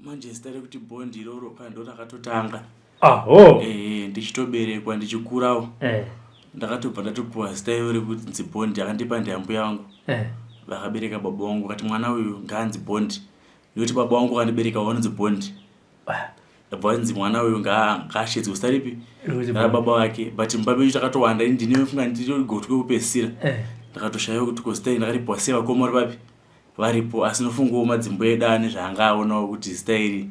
Manchester kuti Bondi iroro ndo rakatotanga. Ndichitoberekwa ndichikurawo. Ndakatobva ndatopuwa zita iri kuti Bondi akandipa ndambu yangu. Vakabereka baba vangu kati mwana uyu ngaanzi Bondi. Nekuti baba vangu akandibereka wanonzi Bondi. Bwanzi mwana uyu ngaashedze zita ripi? Baba vake. But mubaba vedu takatowanda ndine funga ndichigotwe kupesira. Ndakatoshayiwa kuti zita iri ndakaripiwa sei vakoma vari papi? Varipo asi nofungawo madzimbo edu ane zvaangaonawo kuti zita iri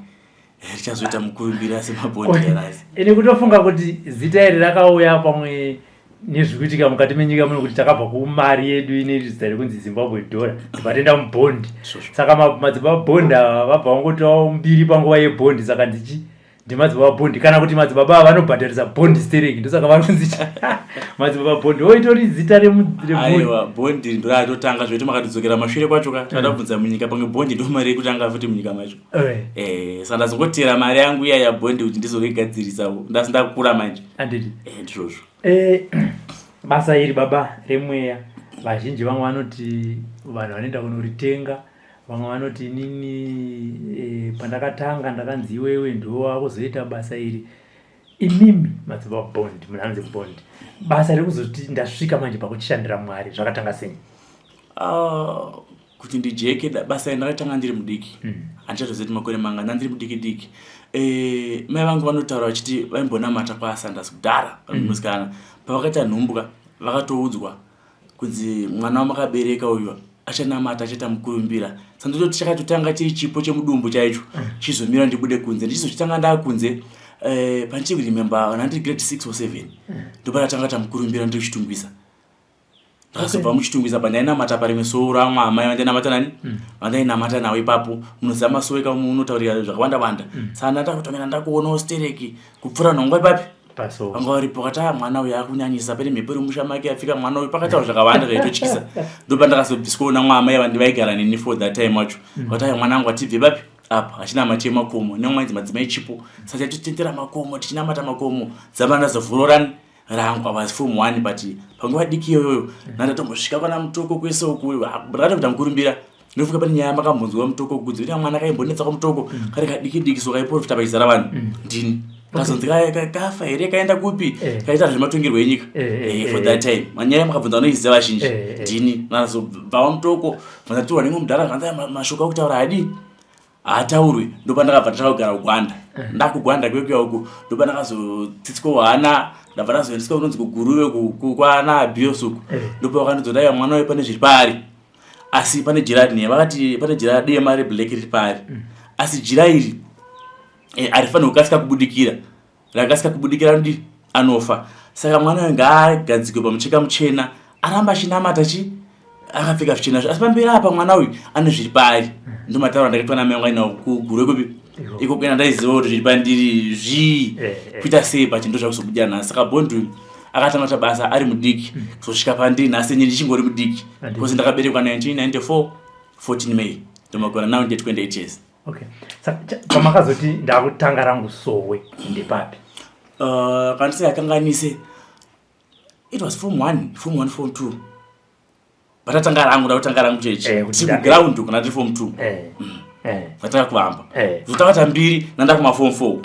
richazoita mukurumbira semaBondi yarasi. Ini kutofunga kuti zita iri rakauya pamwe nezvikuitika mukati menyika muno kuti takabva kumari yedu ine zita rekunzi Zimbabwe dollar tikatenda muBondi. Saka madzimba Bondi vabva vangotawo mbiri panguva yeBondi. Saka ndimadzibaba Bondi kana kuti madzibaba vanobhadharisa Bondi stereki ndosaka vanonzi madzibaba Bondi oitori zita aiwa Bondi ndo ratotanga zvoita makatidzokera mashure kwacho tadabvunza munyika pamwe Bondi ndo mari yekutanga futi munyika macho. Saka ndazongotera mari yangu iya yaBondi kuti ndizoigadzirisawo ndakura manje. Anditi ndizvozvo. Basa iri baba remweya vazhinji vamwe vanoti vanhu vanoenda kunoritenga, vamwe vanoti inini pandakatanga ndakanzi iwewe ndo wakuzoita basa iri. Inimi madzibaba Bondi munhanzi Bondi basa rekuzoti ndasvika manje pakuchishandira Mwari zvakatanga sei? Kuti ndijeke basa iri ndakatanga ndiri mudiki. Handichazozeti makore manga ndandiri mudiki diki. Mai vangu vanotaura vachiti vaimbonamata kwaSandas kudhara musikana pavakaita nhumbwa vakatoudzwa kunzi mwana wamakabereka uyu achanamata achaita mukurumbira. Sandototi chakatotanga chiri chipo chemudumbu chaicho chizomira ndibude kunze ndichizochitanga ndakunze pandichiremember when ndiri grade 6 or 7 ndopatatanga tamukurumbira ndichitungwisa. Ndakazobva muchitungwisa pandainamata parimwe soro ramwe amai vandainamata nani vandainamata nawo ipapo munoziva masoro eka munotaurira zvakawanda wanda. Saka ndakatongera ndakuonawo stereki kupfuura nhongwa ipapi vanga varipo kati mwana uyu akunyanyisa pane mhepo iri musha make afika mwana uyu pakataura zvakawanda zvaitotyisa. Ndopa ndakazobvisikoona mwaamai vandivaigara neni for that time wacho kuti mwana wangu atibve papi apa achinamata makomo nemwaidzi madzimai chipo. Saka taitotendera makomo tichinamata makomo dzava ndazovhurorani rangu was form 1 but panguva diki iyoyo ndatombosvika pana Mutoko kwese uku ndakatoita mukurumbira ndofuka pane nyaya makambonzwa Mutoko kudzi kuti mwana kaimbonetsa kwaMutoko kari kadiki diki so kaiprofita paizara vanhu ndini kazonzi kafa here kaenda kupi kaita zvematongerwo enyika for that time manyaya makabvunza vanoiziva vazhinji ndini nazobva Mutoko vandatirwa nemwe mudhara zvanza mashoko akutaura adi haataurwi. Ndopa ndakabva ndakagara kuGwanda ndakuGwanda kwekuya uku ndopa ndakazotsitswa hana ndabva ndazoendeswa kunonzi kuGuruve kwana Abiosuku. Ndopa vakandizodaiwa mwana weyu pane zviri pari asi pane jira rinye vakati pane jira dema reblack riri pari asi jira iri harifanirwi kukasika kubudikira rakasika kubudikira nodi anofa. Saka mwana weyu ngaagadzikwe pamucheka muchena aramba achinamata akapfeka zvichena asi pamberi apa mwana uyu ane zviri pari. Ndomataura ndakaitwa namai vangu ainawo kuGuruve kupi iko kuenda ndaiziva kuti zviri pandiri kuita sei pachindo zvakuzobudira nhasi. Saka Bondi akatanga basa ari mudiki kusvika pandiri nhasi ini ndichingori mudiki because ndakaberekwa 1994 14 May ndomakore now ndine 28 years. Saka pamakazoti ndakutanga rangu sowe ndepapi? Kandisingakanganise it was form 1 form 2 patatanga rangu ndakutanga rangu chechi tikuground kana tiri form 2 vataka kuvamba zotakata mbiri nanda kumaform 4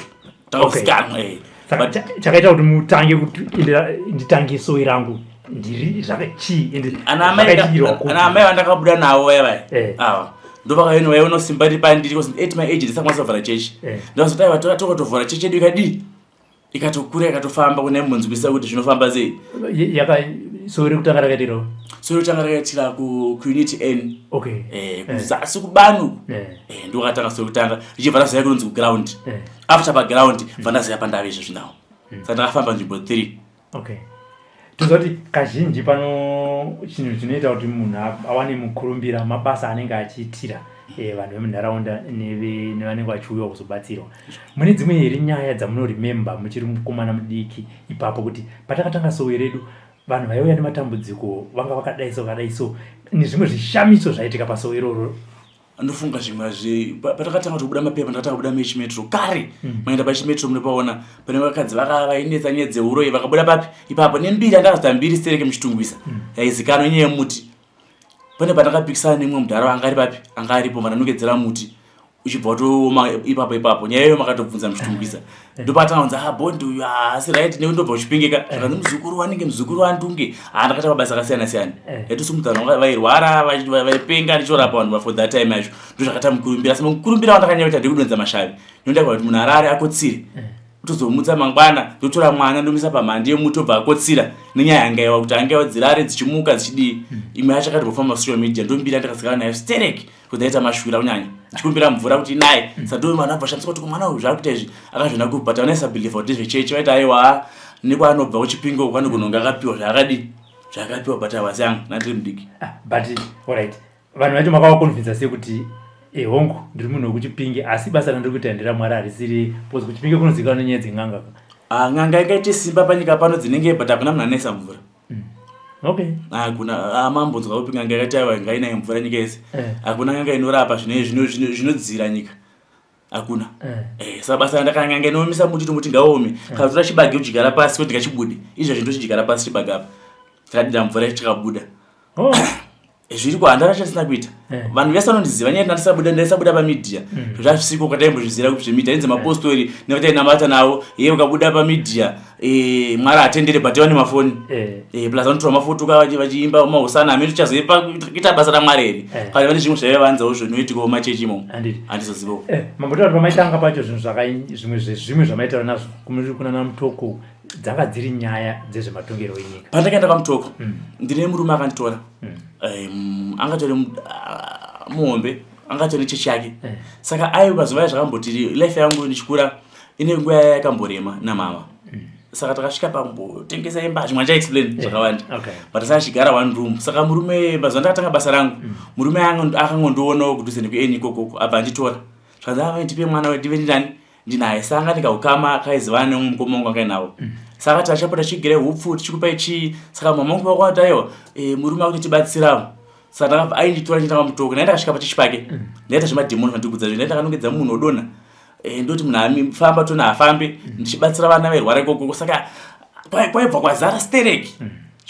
takakusikanwa. Chakaita kuti mutange kuti nditange sowe rangu ndiri zvakachii ende ana amai vandakabuda navo vaya ndopakaona simba riri pandiri because at my age ndisakwanisa kuvhara chechi ndakazotaiwa tokatovhara chechi yedu ikadii ikatokura ikatofamba kune munzwisa kuti zvinofamba sei. Sowe rekutanga rakaitirawo sowe rekutanga rakaitira kuUnity N kuzasi kubanu ndokatanga sowe rekutanga richibva ndaziva kunonzi kuground after paground bva ndaziva pandave izvezvi nawo. Saka ndakafamba nzvimbo 3. Tozoti kazhinji pano chinhu chinoita kuti munhu awane mukurumbira mabasa anenge achiitira vanhu vemunharaunda nevanenge vachiuya kuzobatsirwa. Mune dzimwe here nyaya dzamunoremember muchiri mukomana mudiki ipapo kuti patakatanga sowe redu vanhu vaiuya nematambudziko vanga vakadai so nezvimwe zvishamiso zvaitika pasowe iroro? Ndofunga zvimwe patakatanga kubuda mapepa ndakatanga kubuda mechimetro kare maenda pachimetro munopaona pane vakadzi vainetsa nyaya dzeuro vakabuda papi ipapo nembiri andakazita mbiri stereke muchitungwisa yaizikanwa inyaya yemuti. Pane pandakapikisana nemwe mudhara anga ari papi anga aripo vanonongedzera muti uchibva tooma ipapo nyaya iyo makatobvunza muchitumbuisa ndopatanga kunza bondi uyu asi right neundobva uchipingika zvakanzi muzukuru wanenge muzukuru wandunge ndakata mabasa akasiyana-siyana yatosumudzana vairwara vaipenga ndichorapa vanhu for that time yacho ndozvakata mukurumbira asi mukurumbira wandakanyauta ndikudonza mashavi nondakwa kuti munhu arare akotsire utozomutsa mangwana ndotora mwana ndomisa pamhandi yemuti obva akotsira nenyaya angaiwa kuti angaiwa dzirare dzichimuka dzichidii imwe yacho akatobvafamba social media ndombira ndakazikana nayo stereki kuti aita mashwira kunyanya ndichikumbira mvura kuti naye sado mwana abva shamisa kuti mwana uyu zvakuita izvi akazviona ku but anaisa believe kuti zvechechi vaita aiwa nekwaanobva kuchipingo kwanogononga akapiwa zvakapiwa but awasi yangu nandiri mudiki but alright vanhu vacho makavakonvinza sei kuti hongu ndiri munhu wekuchipinge asi basa randiri kuita ndira mwari harisiri bcause kuchipinge kunozivikanwa nenyaya dzeng'anga ng'anga ikaite simba panyika pano dzinenge but hakuna munhu anoisa mvura okay hakuna mambonzwa kuti ng'anga ikaite aiwa ngainaye mvura nyika yese hakuna ng'anga inorapa zvinodzira nyika hakuna saka basa randakana ng'anga inoomesa muti tomuti ngaome kana tora chibage uchigara pasi kuti ngachibude izvo zvinto chichigara pasi chibage apa chakadida mvura chakabuda zviri kuhandara chasina kuita vanhu vese vanondiziva nyaya ndaisabuda pamidhiya zvazvisiko kwataimbozvizira kuti zvemidhiya inze mapostori nevatainamata navo iye ukabuda pamidhiya mwari atendere but wane mafoni plus vanotora mafoto vachiimba mahosana amene tichazoipa kuita basa ramwari here kana vane zvimwe zvaivanzawo zvinoitikawo machechi imomo handizozivawo mambotaura pamaitanga pacho zvimwe zvamaitaura nazvo kunana mutoko dzanga dziri nyaya dzezvematongero enyika pandakaenda pamutoko ndine murume akanditora angatori muhombe angatori chechi yake saka aiwa mazuva zvakamboti life yangu ndichikura ine nguva yakamborema namama saka takasvika pambotengesa imba zvimwe achaexplain zvakawanda but asachigara one room saka murume mazuva ndakatanga basa rangu murume akangondoonawo kudhuze nekuenikokoko abva anditora zvanzi ndipe mwana wedive ndinani ndinaye sanga ndikaukama akaizivana nemukoma wangu angainawo saka tachapota chigere hupfu tichikupai chii saka mama wangu vakwati aiwa murume akuti tibatsirawo saka ndakabva ainditora ndichitanga mutoko naenda kasvika pachechipake ndaita zvemadhimoni vandikudza zvo ndaita kanongedza munhu odona ndoti munhu famba tona afambe ndichibatsira vana vairwara ikoko saka kwaibva kwazara stereki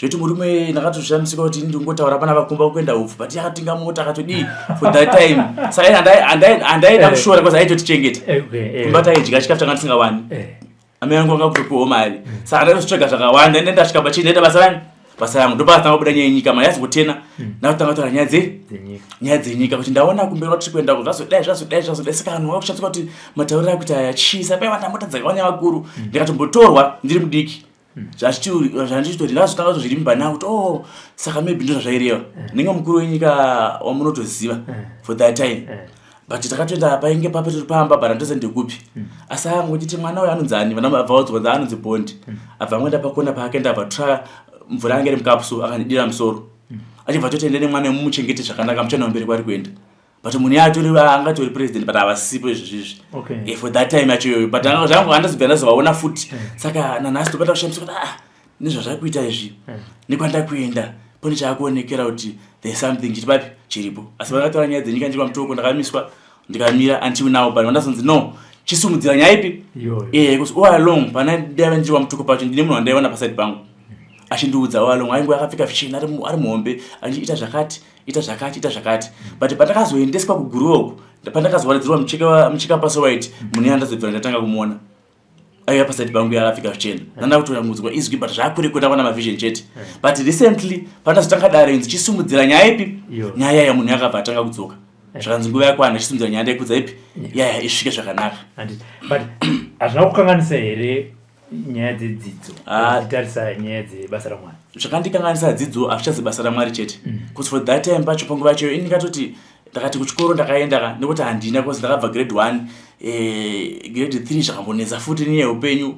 zvoti murume ndakatozvishamisika kuti ndingotaura pana vakumba kuenda hupfu but yakatinga mota akatodii for that time saka handaida kushora bcause aitotichengeta kumba taidya chikafu tanga tisingawani amai yangu angakutopiwawo mari saka ndaitozvitsvaga zvakawanda ndendasvika pachii ndaita basa yangu ndopatanga kubuda nyaya yenyika mari yazingotena ndakutanga kutaura nyaya dzenyika kuti ndaona kumberi kwatiri kuendako zvazodai saka vanhu vakushandiswa kuti matauriro akuti ayachisa paivanda mota dzakawanya vakuru ndikatombotorwa ndiri mudiki zvandichitori ndazvotanga kutozvirimba nawo kuti saka maybe ndo zvazvaireva ndinge mukuru wenyika wamunotoziva for that time but takatoenda painge papo tiri pamba bara ndose ndekupi asi angotiti mwana uyu anonzi ani vanabvaudzwa anonzi bondi abva amwenda pakona paakaenda abva tora mvura yange iri mukapsu akandidira musoro achibva totoenda nemwana wemumuchengete zvakanaka muchana mberi kwari kuenda but munhu yatori angatori president but havasipo izvizvi for that time yacho iyoyo but zvangu handazobva ndazovaona futi saka nanhasi topata kushamisa kuti nezvazvakuita izvi nekwandakuenda pone chaakuonekera kuti there's something chitipapi chiripo asi vakatora nyaya dzenyika ndiri pamutoko ndakamiswa ndikamira until now but vandazonzi no chisumudzira nyaya ipi kuti all along pana ndaiva ndiri pamutoko pacho ndine munhu wandaiona paside pangu achindiudza all along ainge akapfeka ficheni ari muhombe achiita zvakati but pandakazoendeswa kuguru oku pandakazowaridzirwa mucheka paso white munhu yandazobvira ndatanga kumuona aiva paside pangu yakapfeka zvichena ndandakutora mudzwa izwi but zvakurekwenda kwana mavision chete but recently pandazotanga dare inzi chisumudzira nyaya ipi nyaya ya munhu yakabva atanga kudzoka zvakanzi nguva yakwana chisumudzira nyaya ndaikudza ipi yaya isvike zvakanaka but hazvina kukanganisa here nyaya dzedzidzo titarisa nyaya dzebasa ramwari zvakandikanganisa dzidzo hazvichazi basa ramwari chete kuti for that time pacho panguva chayo ini ndikatoti ndakati kuchikoro ndakaenda nekuti handina bcause ndakabva grade 1 grade 3 zvakambonetsa futi nenyaya yeupenyu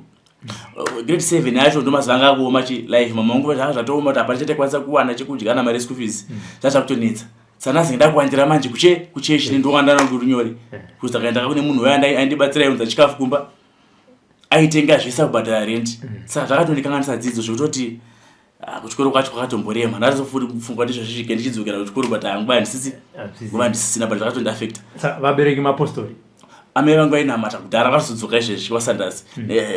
grade 7 yacho ndomazuva anga akuoma life mama vangu zvanga zvatooma kuti hapana chatakwanisa kuwana chekudya namari school fees zvazvakutonetsa saka nazi ndakuwandira manje kuchechi ndowandana kurunyore kuti ndakaenda kune munhu uyo aindibatsira unza chikafu kumba aitenga zvisa kubhadhara rent saka zvakatondikanganisa dzidzo zvekutoti kuchikoro kwacho kwakatomborema ndatofunga kuti zvazvisvike ndichidzokera kuchikoro but hanguva handisisina but zvakatondiafecta vabereki mapostori amai vangu vainamata kudhara vakazodzoka izvezvi kwasandasi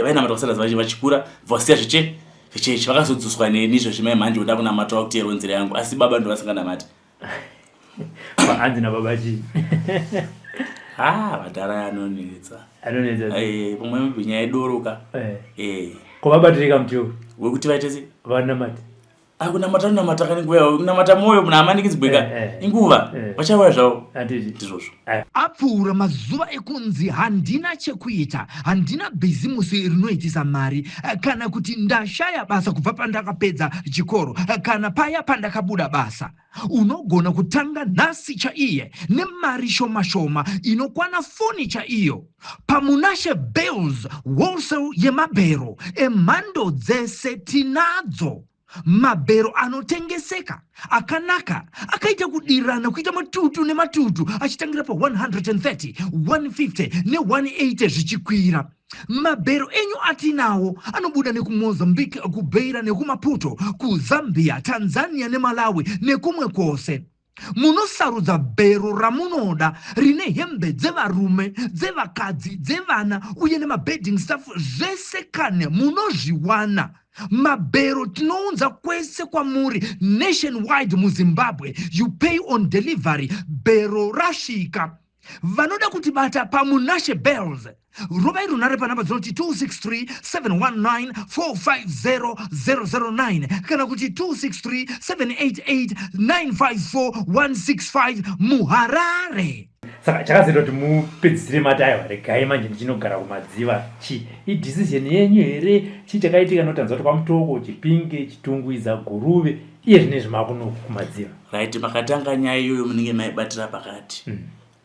vainamata kwasandasi vachikura vasiya zvichechi vakazodzoswa nenizvezvi mai mhandi oda kunamata wakutero nzira yangu asi baba ndo vasinganamati hanzi nababa chii Madhara anonetsa. Pomwe mubhinya idoroka. Kuvabatirika mutiwo. Wekuti vaite sei? Vanamata. Kunamata kunamata kanikuya kunamata moyo muna amanikidzibweka inguva vachauya zvavo ndizvozvo. Apfuura mazuva ekunzi handina chekuita, handina bhizimusi rinoitisa mari, kana kuti ndashaya basa kubva pandakapedza chikoro, kana paya pandakabuda basa. Unogona kutanga nhasi chaiye nemari shoma shoma inokwana foni chaiyo. Pamunashe Bells wholesale yemabhero emhando dzese tinadzo. Mabhero anotengeseka akanaka akaita kudirana kuita matutu nematutu achitangira pa 130, 150 ne180 zvichikwira. Mabhero enyu atinawo anobuda nekumozambique, kubeira nekumaputo, kuzambia, Tanzania neMalawi nekumwe kwose. Munosarudza bhero ramunoda rine hembe dzevarume, dzevakadzi, dzevana uye nemabedding stuff zvese kane munozviwana. Mabhero tinounza kwese kwamuri nationwide muZimbabwe. You pay on delivery. Bhero rashika. Vanoda kutibata pamunashe Bells. Robai runare panamba dzinoti 263 719 450 009 kana kuti 263 788 954 165 muHarare. Saka chakazita kuti mupedzisire mataiwa regai manje ndichinogara kumadziva idecision yenyu here chichakaitika notanzwa kuti kwamutoko Chipinge Chitungwiza Guruve iye zvinezvi makuno kumadziva right. Makatanga nyaya iyoyo munenge maibatira pakati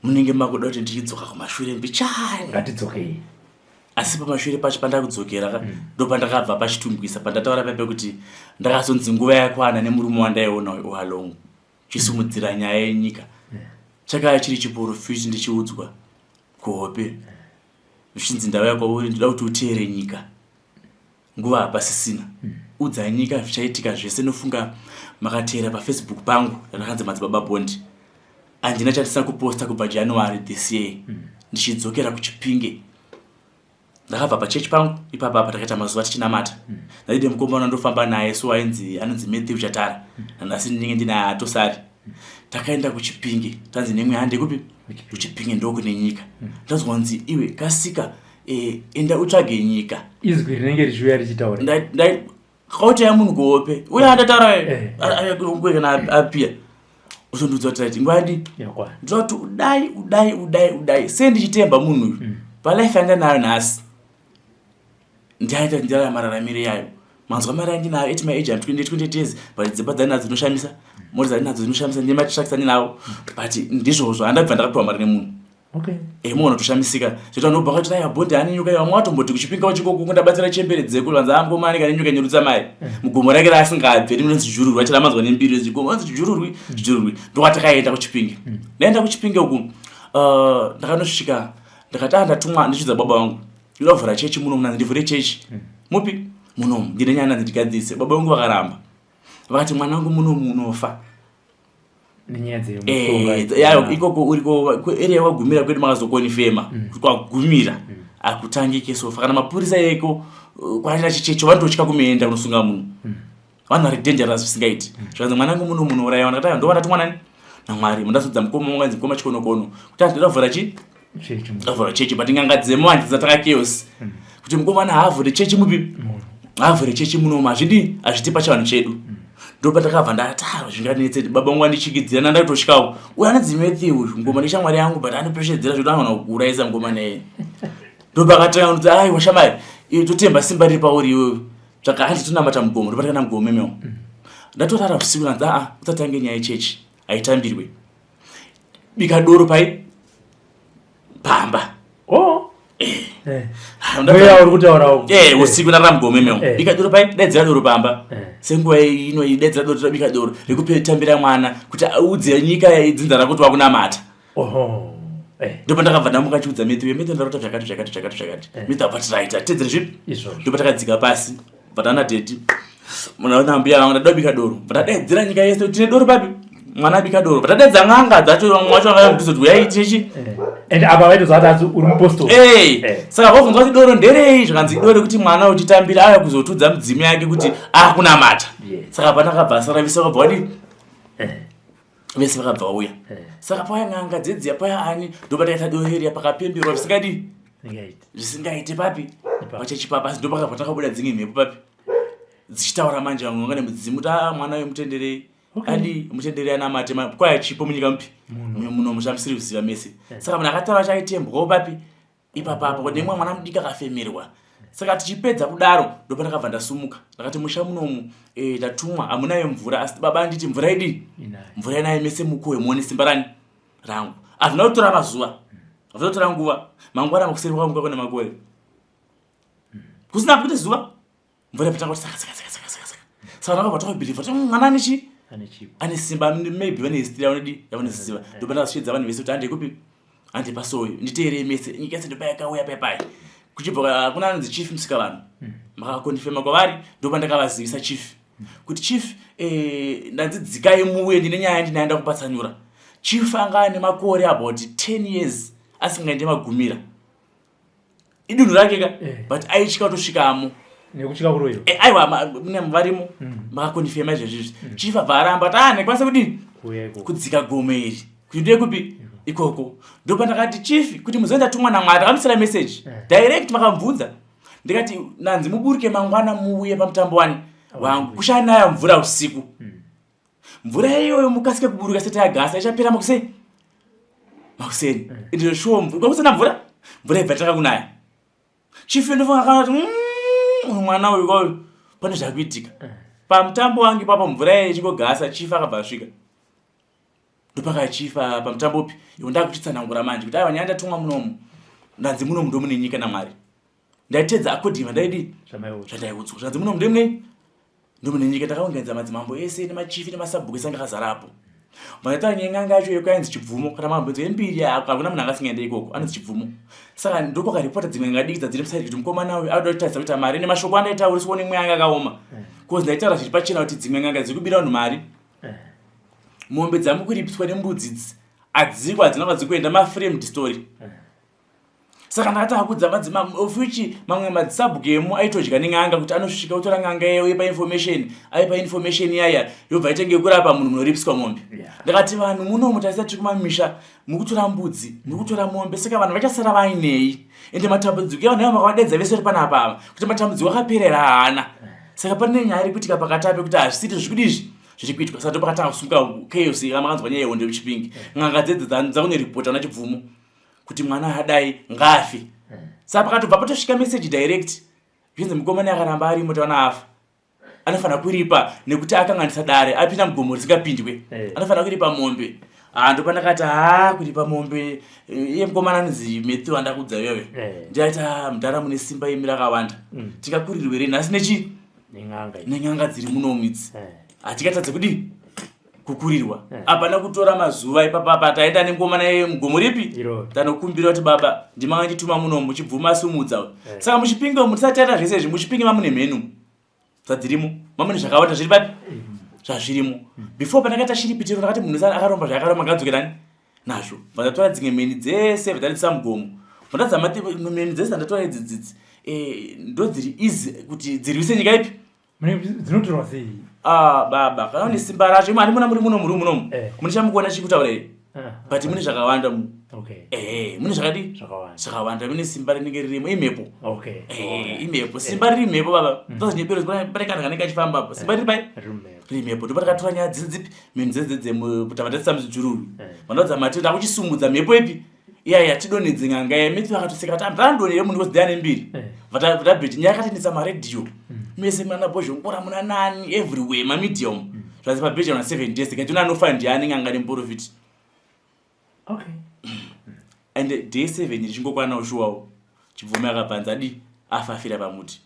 munenge makuda kuti ndichidzoka kumashure mbichai ngatidzokei, asi pamashure pacho pandakudzokera ndopandakabva paChitungwiza pandataura pepe kuti ndakazonzi nguva yakwana nemurume wandaiona uhalongo chisumudzira nyaya yenyika. Chakaya chiri chiporofiti ndichiudzwa kuhope zvichinzi ndauya kwauri ndoda kuti uteere nyika nguva hapasisina udza nyika zvichaitika zvese. Nofunga makateera paFacebook pangu randakanzi Madzibaba Bondi. Handina chandisina kuposta kubva January this year ndichidzokera kuChipinge. Ndakabva pachechi pangu ipapa takaita mazuva tichinamata. Ndadide mukomana ndofamba naye so anonzi Matthew Chatara nasi ndinenge ndinaye atosari. Takaenda kuChipinge tanzi nemwe hande kupi kuChipinge ndoko nenyika. Ndazwa nzi iwe kasika enda utsvage nyika. Izwi rinenge richiuya richitaura ndai kauta yamunhu kuhope uye andataura kana apia usondudza kuti ngwadi ndoti udai sendichitemba munhu uyu palife yanga nayo nhasi ndiaita ndira mararamire yayo manzwa mari andinayo eti maagent 20 days but dzimba dzanadzo dzinoshamisa mori dzanadzo dzinoshamisa ndematishaksani nawo but ndizvozvo handabva ndakapiwa mari nemunhu. Munhu toshamisika zvita nobva kuti dai Bondi ane nyuka yawo mwatomboti kuChipinge wachikoko kundabatsira chembere dzeko lanza amkomani kana nyuka nyerutsa mai mugomo rake rasingabve rinonzi Jururwi achiramanzwa nembiri dzikomo anzi Jururwi ndokatakaenda kuChipinge. Ndaenda kuChipinge uku ndakanosvika ndakati ndatumwa ndichidza baba vangu ndinoda kuvhura chechi muno muna ndivhure chechi mupi muno ndine nyaya ndigadzise. Baba vangu vakaramba vakati mwana wangu muno munofa yayo ikoko uriko area wagumira kwedu makazokoni fema kwagumira akutangike sofa kana mapurisa yeko kwaenda chichecho vandotya kumeenda kunosunga munhu vanhu vari dangerous visingaiti zvanzi mwanangu muno uraiwa ndakati ndo vandati mwanani naMwari mundasudza mukoma wangu mukoma chikonokono kuti ndavhura ndavhura chechi but ngangadzemo handidza taka chaos kuti mukomana haavhure chechi mupi haavhure chechi muno hazviti pachivanhu chedu. Ndopa takabva ndati zvinganetse baba wangu andichikidzira nandakutosvikawo uye anonzi Matthew ngoma neshamwari yangu but anopeshedzera zvekuti anoona kuuraisa ngoma naye. Ndopa akatanga kuti aiwa shamwari totemba simba riri pauri iwewe tsvaka handitonamata mugomo. Ndopa takana mugomo memewo ndatorara usiku nanzi usatange nyaya yechechi haitambirwe bika doro pai pamba usiku ndarara mugomo memewo bika doro pai daidzira doro pamba senguva ino idaidzira doro tabika doro rekupetambira mwana kuti audze nyika idzinzana kuti wakunamata. Ndopa ndakabva ndamuka chiudza Matthew ndarota zvakati Matthew apati right atedzere zvipi. Ndopa takadzika pasi vatana teti muna mbuya vangu ndada bika doro vatadaidzira nyika yese tine doro papi mwana abika doro vatadaidza ng'anga dzacho mwacho vakazoti uyai chechi and apa vaitozvati uri mupostori saka vobvunzwa kuti doro nderei zvakanzi doro kuti mwana uchitambira aya kuzotudza mudzimu yake kuti akunamata. Saka pandakabva saravisa kabva wadi vese vakabva vauya saka pauya n'anga dzedziya pauya ani ndopataita doreria pakapemberwa zvisingaite papi pachachipapa asi ndopakabva takabuda dzimwe mhepo papi dzichitaura manje vamwe vangane mudzimu ta mwana wemutenderei adi mutenderei anamate kwaya chipo munyika mupi muno mushamusiri kuziva mese saka munhu akataura chaitembwawo papi ipapapo nemwe mwana mudiki akafemerwa saka tichipedza kudaro ndopa ndakabva ndasumuka ndakati musha munomu ndatumwa hamunayo mvura asi baba nditi mvura idi mvura inayo mese mukowe muone simba rani rangu hazvina kutora mazuva hazvina kutora nguva mangwana makuseri kwamuka kune makore kusina kuti zuva mvura yapatanga kuti saka ndakabva takabhilivha kuti mwana anechi ane simba maybe vane history yavanodi yavanoziva ndopa ndakasvedza vanhu vese kuti hande kupi hande pasoyo nditeerei mese nyika yese ndopa yakauya paipai kuchibva kuna anonzi chief musika vanhu makakondifema kwavari ndopa ndakavazivisa chief kuti chief ndanzidzikai muuye ndine nyaya yandinaenda kupatsanura chief anga ane makore about 10 years asingaende magumira idunhu rakeka but aichika kutosvikamo nekuchika kuroyo aiwa mune varimo makakondifema izvezvizvi chief abva aramba nekwanisa kudini kudzika gome iri kuti ndiye kupi ikoko ndopa ndakati chief kuti muzoenda tumwa naMwari akamisira message direct makamubvunza ndikati nanzi muburuke mangwana muuye pamutambo wani wangu kushanaya mvura usiku mvura iyoyo mukasike kuburuka seti yagasa ichapera makuseni ndiro shuo kwakusina mvura ibva takakunaya chief ndofunga kana kuti mwana uyu kwayo pane zvakuitika pamutambo wangu papa mvura iyoyo ichingogasa chief akabva asvika ndopakachifa pamutambo upi iwo ndakuchitsanangura manje kuti aiwa nyandatumwa munomu ndanzi munomu ndo mune nyika naMwari ndaitedza akodhima ndaidi zvandaiudzwa zvanzi munomu ndemune ndo mune nyika takaunganidza madzimambo ese nemachifi nemasabhuku ese anga akazarapo mataura nyenganga yacho yekuainzi chibvumo kana mabhenzo embiri hakuna munhu angasingaenda ikoko anonzi chibvumo saka ndopakaripota dzimwe ngadiki dzadziri musaidi kuti mukoma uyu auda kutarisa kuti mari nemashoko andaitauriswa nemwe anga akaoma kozi ndaitaura zviri pachena kuti dzimwe nganga dziri kubira vanhu mari mombe dzamukuripiswa nembudzi idzi adzikwa dzinonga dzikuenda maframed story saka ndakati akudza madzimambo of which mamwe madzisabhugemu aitodya neng'anga kuti anosvika kutora ng'anga yayo aipa information yaya yobva itenge kurapa munhu munoripiswa mombe ndakati vanhu munomu taisa tiri kumamisha mukutora mbudzi mukutora mombe saka vanhu vachasara vainei ende matambudziko evanhu ava makavadedza vese uri panapa kuti matambudziko akaperera hana saka pane nyaya iri kuitika pakati ape kuti hazvisiti zvikudizvi zviri kuitwa saka ndopakatanga kusumuka chaos yamakanzwa nyaya yehondo yekuchipingi ng'anga dzedze dzakuneripota nachibvumo kuti mwana adai ngafi saka pakatobva patosvika message direct zvinzi mukomana akaramba arimo tawana afa anofanira kuripa nekuti akanganisa dare apinda mugomo risingapindwe anofanira kuripa mombe ndopandakati kuripa mombe iye mukomana anonzi Matthew andakudza iyoyo ndiaita mudhara mune simba imi rakawanda tingakurirwe rei nhasi nechi nenyanga dziri munomidzi hatikatadze kudi kukurirwa hapana kutora mazuva ipapapa taenda nemukomana yemugomo ripi tanokumbira kuti baba ndimanga ndituma muno muchibvuma sumudza saka muchipingi mutisati taita zvese izvi muchipingi mamune mhenu dzadzirimo mamune zvakawanda zviri papi zvazvirimo before pandakaita shiripitiro ndakati munhu akaromba zvakaromba ngadzokerani nazvo vandatora dzimwe mheni dzese vadzadisa mugomo mheni dzese ndandatora idzidzidzi ndo dziri easy kuti dzirwise nyika ipi dzinotorwa sei baba kana une simba racho imani muna muri munomu munichamukona chikutaurei but mune zvakawanda mune zvakadi zvakawanda mune simba rinenge ririmo imhepo imhepo simba riri mhepo baba tozonyepero pane kana kanenge achifambapo simba riri pai riri mhepo ndopa takatora nyaya dzidzipi mheni dzedzedzemutavadatsisa muzvijururu vandaudza matenda akuchisumudza mhepo ipi iyaya tidonedze ng'anga yaMatthew akatoseka kuti ndandonere munhu kozidzana nembiri vatabheti nyaya yakatendesa maredhiyo mese muna bozho ngora muna nani everywhere mamedium zvazi pabheja na 7 days kati anofa ndiani ng'anga nemprofit and day 7 ichingokwana ushuwawo chibvume akabvanza afafira pamuti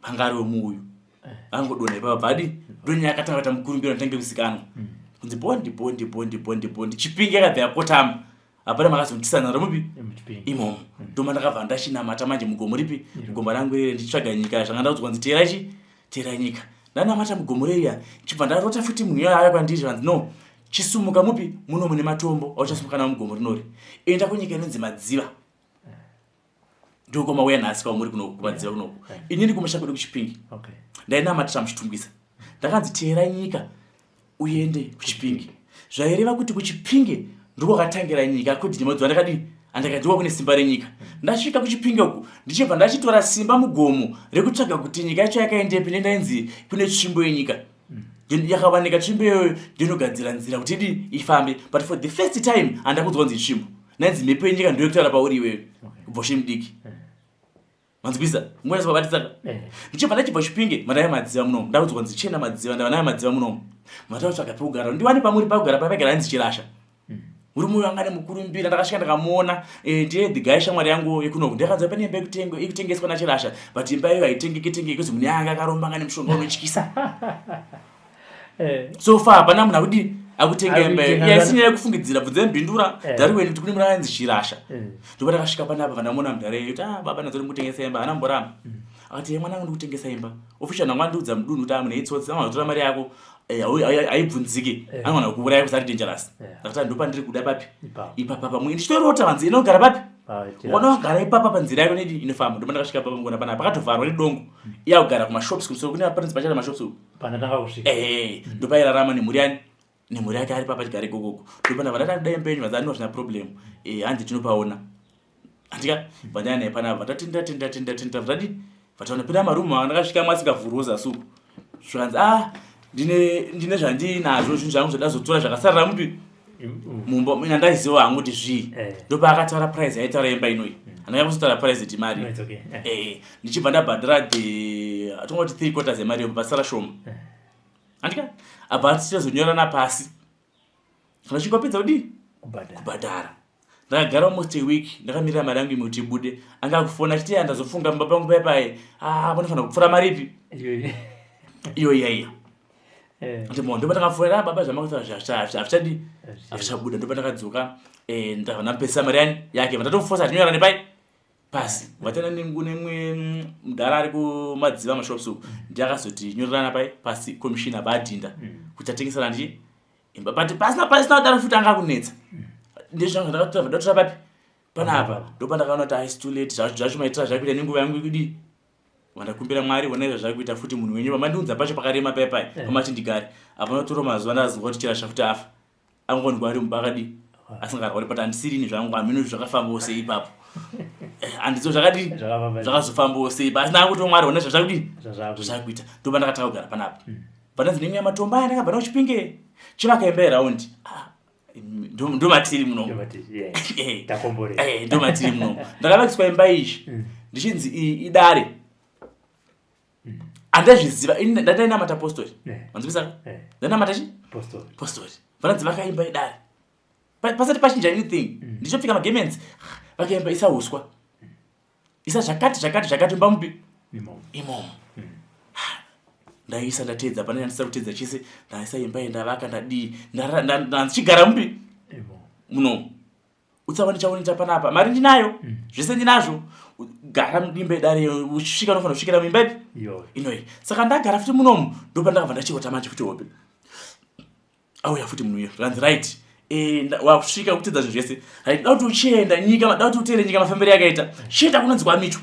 pangari wemuuyu angodona ipapa badi donya akatanga kuti mukurumbira ntange kusikanwa kunzi bondi chipingi akabva yakotama hapana makazomtisana romupi imomo ndoma ndakabva ndachinamata manje mugomo ripi mugomo rangu rere ndichitsvaga nyika zvangandaudzwa nzi teera nyika ndanamata mugomo reriya chibva ndarota futi munhu iyoyo aya kwandiri zvanzi no chisumuka mupi muno mune matombo auchasumuka nawo mugomo rinori enda kunyika inonzi Madziva ndokoma uya nhasi kwamuri kunoku kumadziva kunoku ini ndikumusha kwedu kuchipingi ndainamatira muchitumbwisa ndakanzi teera nyika uende kuchipinge zvaireva kuti kuchipinge ndokwakatangira nyika akuti ndimodzwa andakadiwa kune simba renyika ndasvika kuchipinge uku ndichibva ndachitora simba mugomo rekutsvaga kuti nyika yacho yakaendepi nendainzi kune tsvimbo yenyika yakawanika tsvimbo iyoyo ndinogadzira nzira kuti ifambe but for the first time handakudzwa nzi tsvimbo nainzi mhepo yenyika ndiyo kutaura pauri iweyo bhoshe mudiki manzwisa mwese vabatisaka ndichibva ndachibva chipinge madai madziva munomu ndakudzwa nzi chena madziva ndava nayo madziva munomu matakutsvaga pekugara ndiwane pamuri pakugara papagara nzi chirasha uri moyo wanga nemukurumbira ndakasvika ndakamuona ndiye the guy shamwari yangu yekunoku ndakanzwa pane imba ikutengeswa nachirasha but imba iyo haitengeki kuzi mune anga akaromba anga nemushonga unotyisa so far hapana munhu akutenga imba iyo yaisinira kufungidzira bvunze mbindura dhariweni kuti kune munhu anzi chirasha ndopa ndakasvika panapa vandamuona mudhare kuti baba nazori mutengesa imba hana mborama akati mwana wangu ndikutengesa imba official nangu andiudza mudunhu kuti amune itsotsi amanotora mari yako haibvunzike anowana kuuraya kuti ari dangerous ndakati ndopa ndiri kuda papi ipapa pamwe ndichitorota vanzi inogara papi wanogara ipapa panzira yako nedi inofamba ndopa ndakasvika papa ngona panapa pakatovharwa nedongo iya kugara kumashops kumusoro kune panzi pachata mashops ndopa irarama nemhuri yani nemhuri yake ari papa chigare kokoko ndopa ndava ndatadai mpenyu vanzi anova zvina problem hanzi tinopaona andika vandaya naye panapa vatatinda vataona pina marumu andakasvika masingavhuroza suku zvanzi ndine zvandinazvo zvinhu zvangu zvadazotora zvakasarira mupi mumba mina ndaiziva hangu kuti zvii ndopa akataura price aitaura imba inoi handanga kuzotaura price ti mari ndichibva ndabhadhara tongoti 3/4 yemari yomba pasara shoma andika abva tichazonyorana pasi kana chingopedza kubhadhara ndakagara almost a week ndakamirira mari yangu imwe kuti ibude anga kufona chiti andazofunga mumba pangu paipai panofanira kupfura maripi iyo iyaiya ndimo ndopa ndakafonera baba zvamakuta hazvichabuda ndopa ndakadzoka ndapesa mari yani yake vatatofosa tinyorane pai pasi vatenda nemwe mudhara ari kumadziva mashops uku ndiakazoti nyorerana pai pasi komishina badhinda kuti atengesana ndi imba but pasina kudaro futi anga kunetsa ndizvo ndatora papi panapa ndopa ndakaona kuti haisi too late zvacho maitira zvakuita nenguva yangu ikudi vandakumbira mwari vona izvo zvakuita futi munhu wenyu vamandiudza pacho pakarema paipai pamati ndigare apanotora mazuva ndazingwa kuti chirasha futi afa angondigwa ari mubakadi asingarwari but handisiri zvangu hamino zvakafambawo sei ipapo handizo zvakazofambawo sei pasina anguti mwari vona zvazvakuita ndopa ndakataka kugara panapa pananzi nemwe yamatombo aya ndakabva nakuchipinge chivakaimba yeraundi ndomatiri munomu ndomatiri munomu ndakavakiswa imba izvi ndichinzi idare handazviziva ndatainamata postori manzwisaka ndanamata chi postori vananzi vakaimba idare pasati pachinja anything ndichopfika magemens vakaimba isa uswa isa zvakati mbamupi imomo ndaisa ndatedza pane ndandisa kutedza chese ndaisa imba ndavaka ndandichigara mupi muno utsaona chaoneta panapa mari ndinayo zvese ndinazvo gara mudimba idare uchisvika unofanira kusvikira muimba ipi inoi saka ndagara futi munomu ndopa ndakabva ndachiota manje kuti hope auya futi munhu uyo zvanzi right wakusvika kutedza zvinhu zvese right da kuti uchienda nyika da kuti uteere nyika mafambiro yakaita chienda kunonzi kwamicho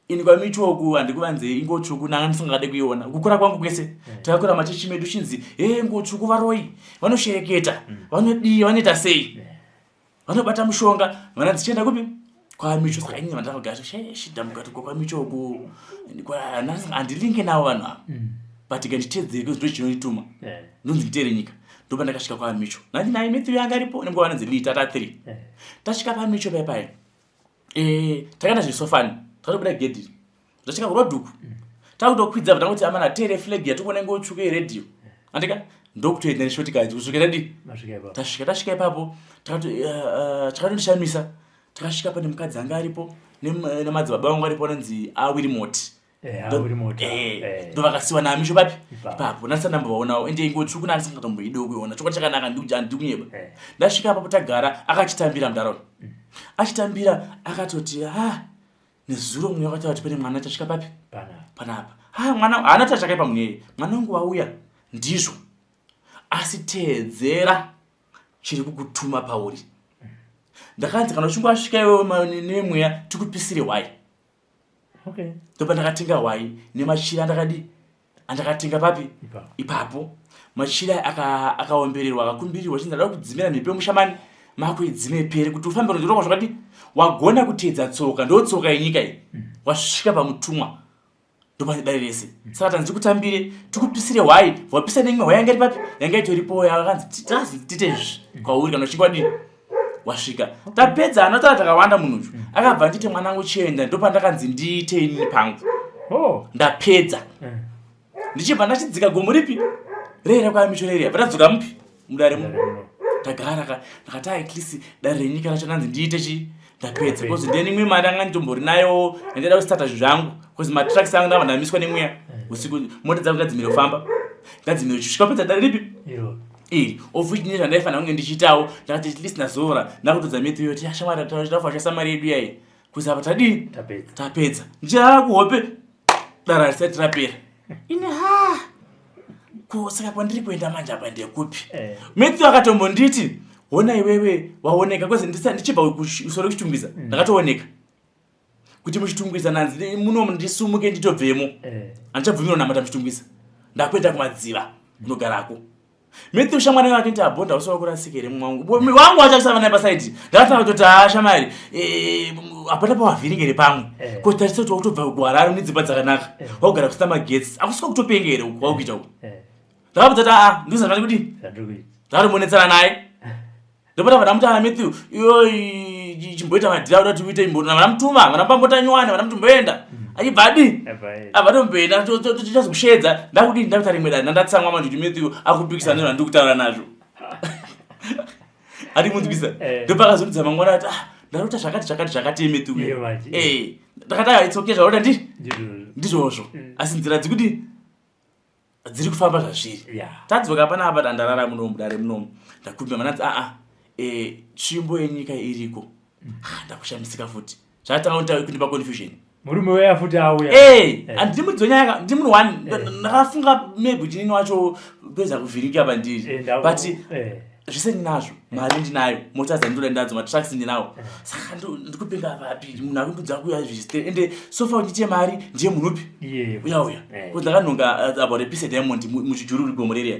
ini kwamicho oku handikuvanze ingotsvuku nanga ndisingade kuiona kukura kwangu kwese takakura machechi medu chinzi ngotsvuku varoi vanoshereketa vanodii vanoita sei vanobata mushonga vananzi chienda kupi kwamicho saka inini vandakagara shidamukati kwamicho oku handilinge navo vanhu ava but nganditedzere kuzvo chinondituma ndonzi nditere nyika ndopa ndakasvika kwamicho nandinaye Matthew yanga aripo nemungwa vananzi Lee tata 3 tasvika pamicho paipai takaenda zvisofani tatobuda gedhi tasvika kurodhuku takutokwidza vatangoti amana tere flag yatikuona ngotsvuka yeredhiyo andika ndokutoenda neshotikaji kusvikira di tasvika ipapo takatondishamisa takasvika pane mukadzi anga aripo nemadzibaba vangu aripo anonzi awirimoti ndovakasiwa namisho papi ipapo ndandisandambovaonawo ende ingotsvuku nandisingatomboidiwo kuiona chokwa chakanaka ndikunyeba ndasvika apapo tagara akachitambira mudharaunda achitambira akatoti nezuro mumwe wakataura kuti pane mwana chasvika papi panapa mwana haana kuti achakaipa muneye mwana wangu wauya ndizvo asi teedzera chiri kukutuma pauri ndakanzi kana uchinge wasvika iwe nemweya tikupisire hwai ndopa ndakatenga hwai nemachira andakatenga papi ipapo machira akaombererwa akakumbirirwa chinzi ndada kudzimira mhepo yemushamani mako idzime pere kuti ufambe rwendo zvakati wagona kuteedza tsoka ndotsoka yenyika iyi wasvika pamutumwa ndopane dare rese saka tanzi kutambire tikupisire hwai wapisa neimwe hwai yanga iri papi yanga itoripo yakanzi titezvi kwauri kana uchinge wadini wasvika tapedza anotara takawanda munhu akabva nditi mwanangu chienda ndopandakanzi ndiite inini pangu ndapedza ndichibva ndachidzika gomo ripi rera kwamicho rera patadzoka mupi mudare muno tagara ndakati at least dare renyika racho nanzi ndiite chi ndapedza because ndeni imwe mari anga nditombori nayo ndenda kustarta zvinhu zvangu because matracks anga ndava ndamiswa nemweya usiku mota dzangu ngadzimire kufamba ngadzimire kusvika pedza dare ripi iri of which ndine zvandaifanira kunge ndichiitawo ndakati at least ndazora ndakutodza metu yoti ashamwari tafa mari yedu yayi kuzi apa tadini tapedza ndichirara kuhope dare harisati rapera ine saka kwandiri kuenda manje apa ndekupi metu akatombonditi ona iwewe waoneka kwezi ndichibva kusoro kuchitungwiza ndakatooneka kuti muchitungwiza nanzi munomu ndisumuke nditobvemo handichabvumirwa namata muchitungwiza ndakuenda kumadziva kunogarako metu shamwari wake nditi abhonda usova kurasikere mwangu wangu wachakisava naye pasaidi ndakatanga kutoti ashamwari apata pawavhiringere pamwe kotarisa kuti wakutobva kugwararo nedzimba dzakanaka wakugara kusita magetsi akusvika kutopengere wakuita uku ndakabvutati ndizazvani kuti ndakatomonetsana naye ndopata vanamutana Matthew chimboita madhira kuti uite imbono vanamutuma vanapambotanywane vanamutomboenda achibva adi avatomboenda tichazokushedza ndakuti ndakuita rimwe dani ndatsamwa manje kuti Matthew akupikisa nezvo ndikutaura nazvo ari munzwisa ndopakazonudza mangwana ati ndakuita zvakati Matthew ndakati it's okay zvakuita ndizvozvo asi nzira dzikuti dziri kufamba zvazviri tadzoka panapa dandarara munomu dare munomu ndakumbira mananzi tsvimbo yenyika iriko ndakushamisika futi zvatanga kundipa confusion murume weya futi auya handiri mudzonyaya ndi munhu one ndakafunga maybe chinini wacho peza kuvhiringa pandiri but zvese ndinazvo mari ndinayo mota dzandinoda ndadzo matracks ndinawo saka ndikupinga papi munhu akumbudza kuya zviste ende sofa uchiite mari ndiye munhu upi uya kuti ndakanonga about a piece of diamond muchijuru gomo reria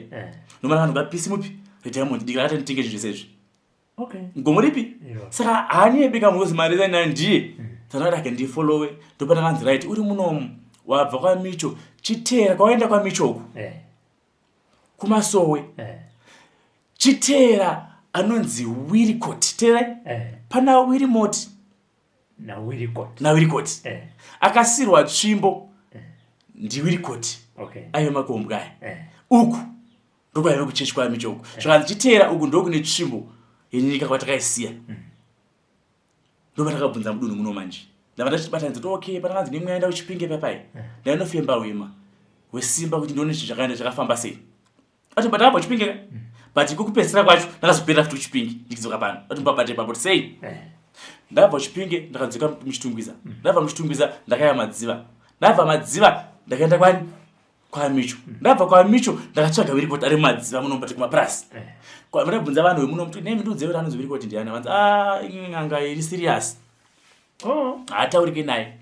nomara kanonga piece mupi diamond ndikakati nditenge zvinhu zvesezvi gomo ripi saka hani yebika mukozi mari zainayo ndiye tanoda ndifollowe ndopata kanzi right uri munomu wabva kwamicho chitera kwaenda kwamichoko kumasowe chitera anonzi Wiricot tera pana Wirimoti na Wiricot akasirwa tsvimbo ndi Wiricot ayo makombwa uku ndokwaiva kuchechwa michoko zvakanzi chitera uku ndokune tsvimbo yenyika kwatakaisiya ndopatakabvunza mudunhu muno manje ndava ndachibatanidza kuti okay patakanzi nemwe aenda uchipinge papai ndainofemba wema wesimba kuti ndione zvakaenda zvakafamba sei ati patapa uchipinge but kukupedzisira kwacho ndakazopera futi uchipinge ndikidzoka pano ati mbabate papo sei ndabva uchipinge ndakadzoka muchitungwiza ndabva muchitungwiza ndakaya madziva ndabva madziva ndakaenda kwani kwamicho ndabva kwamicho ndakatsvaga Wiricot ari madziva munombati kumapurasi ndabvunza vanhu vemuno muti nemi ndiudzei kuti anonzi Wiricot ndiani vanzi ing'anga iri serious haataurike naye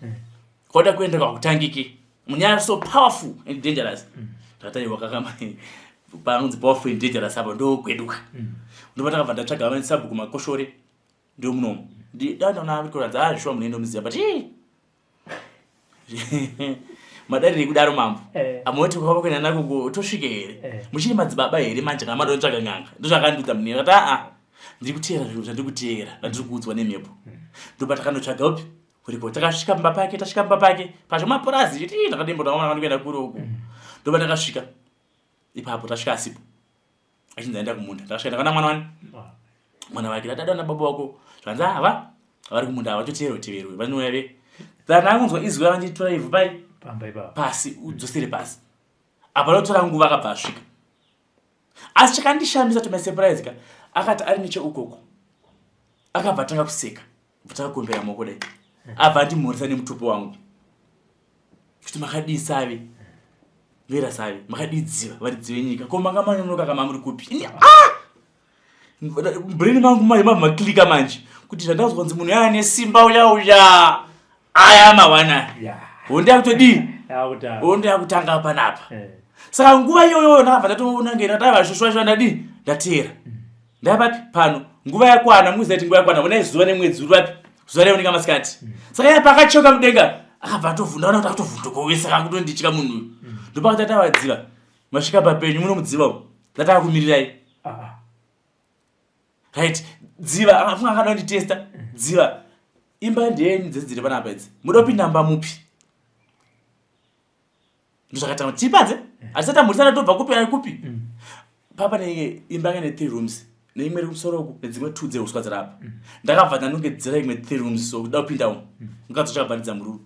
koda kuenda kwakutangike munyaya so powerful and dangerous ndakataiwa kakama panonzi powerful and dangerous apa ndokweduka ndopata kabva ndatsvaga vane sabhuku makoshore ndio munomu ndaona Wiricot zvishwa munoenda muziya but madari rekudaro mambo amoti kwava kuenda nako tosvike here muchiri madzibaba here manje kana madontsvaga ng'anga ndozvakandudza munhu akati ndiri kuteera zviro zvandiri kuteera ndandiri kuudzwa nemhepo ndobva takanotsvaga upi Wiricot takasvika pamba pake pacho mapurazi chiti ndakadembotaona kuenda kuri uku ndobva takasvika ipapo tasvika asipo achinzi aenda kumunda ndakasvika ndakaona mwana wake ndadadaona baba wako zvanzi vari kumunda ava toteerwe vanouya dzanangunzwa izwi ravanditora ivhu pasi udzosere pasi apa notora nguva akabva asvika asi chakandishambisa tomasurprise ka akati ari necheukoko akabva atanga kuseka takakombera maoko dai abva andimhoresa nemutupo wangu kuti makadii save vera save makadii dziva varidzive nyika ko manga manonoka kama muri kupi brain mangu mabva maklika manje kuti zvandazwa kunzi munhu yava nesimba uya aya mawana honde akutodii ondo yakutanga panapa saka nguva iyoyo ndakabva ndatoona ngena tavashushwa ndadi ndatera ndapapi pano nguva yakwana muzati nguva yakwana bona izuva nemwedzi uri papi zuva reoneka masikati saka iye pakachoka mudenga akabva atovhunda ona kuti akutovhundukowe saka kutondichika munhu uyu ndopakati tavadziva masvika papenyu munomudziva ndataka kumirirai right dziva akafunga akada kunditesta dziva imba ndenyu dzese dziri panapa idzi muda kupinda mba mupi ndozvakatanga kuti tipadze hatisati amhurisana tobva kupi ari kupi papa neinge imba yanga ne3 rooms neimwe iri kumusoro uku nedzimwe 2 dzeuswa dzirapa ndakabva ndanongedzera imwe 3 rooms so kuda kupinda umu mukadzi chakabvanidza mururu